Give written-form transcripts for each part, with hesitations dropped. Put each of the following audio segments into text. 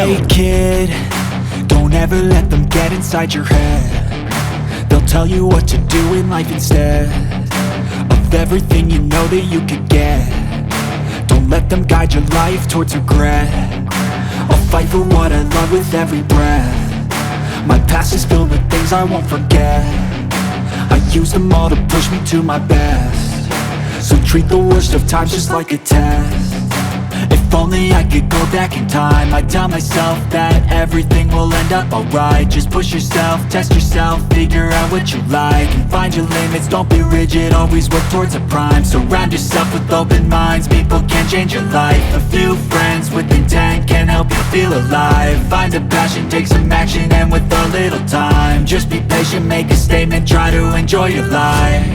Hey kid, don't ever let them get inside your head. They'll tell you what to do in life instead of everything you know that you could get. Don't let them guide your life towards regret. I'll fight for what I love with every breath. My past is filled with things I won't forget. I use them all to push me to my best. So treat the worst of times just like a test. If only I could go back in time, I'd tell myself that everything will end up alright. Just push yourself, test yourself, figure out what you like, and find your limits, don't be rigid, always work towards a prime. Surround yourself with open minds, people can change your life. A few friends with intent can help you feel alive. Find a passion, take some action, and with a little time, just be patient, make a statement, try to enjoy your life.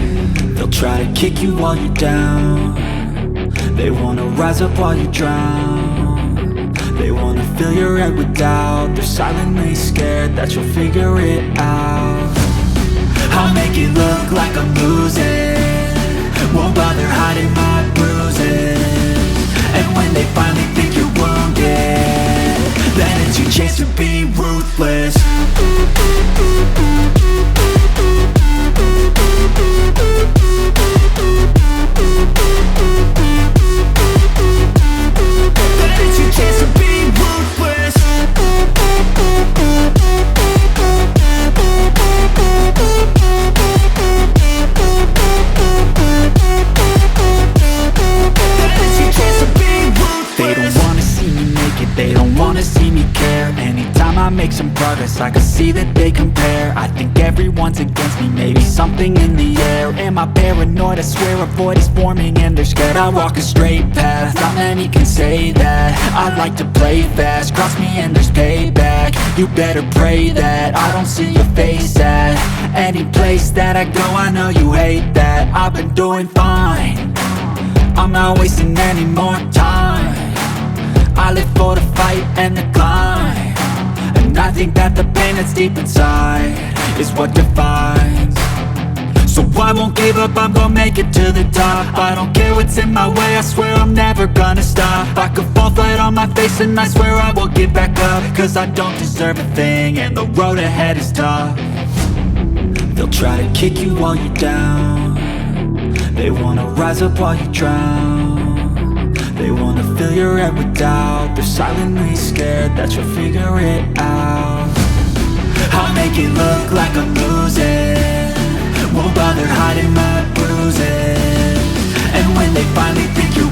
They'll try to kick you while you're down. They wanna rise up while you drown. They wanna fill your head with doubt. They're silently scared that you'll figure it out. I'll make it look like I'm losing, won't bother hiding my bruises. And when they finally think you're wounded, then it's your chance to be ruthless. They don't wanna see me care. Anytime I make some progress, I can see that they compare. I think everyone's against me, maybe something in the air. Am I paranoid? I swear a void is forming and they're scared I walk a straight path. Not many can say that. I like to play fast, cross me and there's payback. You better pray that I don't see your face at any place that I go. I know you hate that. I've been doing fine, I'm not wasting any more time. I live for the fight and the climb, and I think that the pain that's deep inside is what defines. So I won't give up, I'm gonna make it to the top. I don't care what's in my way, I swear I'm never gonna stop. I could fall flat on my face and I swear I will get back up, cause I don't deserve a thing and the road ahead is tough. They'll try to kick you while you're down. They wanna rise up while you drown. They wanna fill your head with doubt. They're silently scared that you'll figure it out. I'll make it look like I'm losing, won't bother hiding my bruises. And when they finally think you're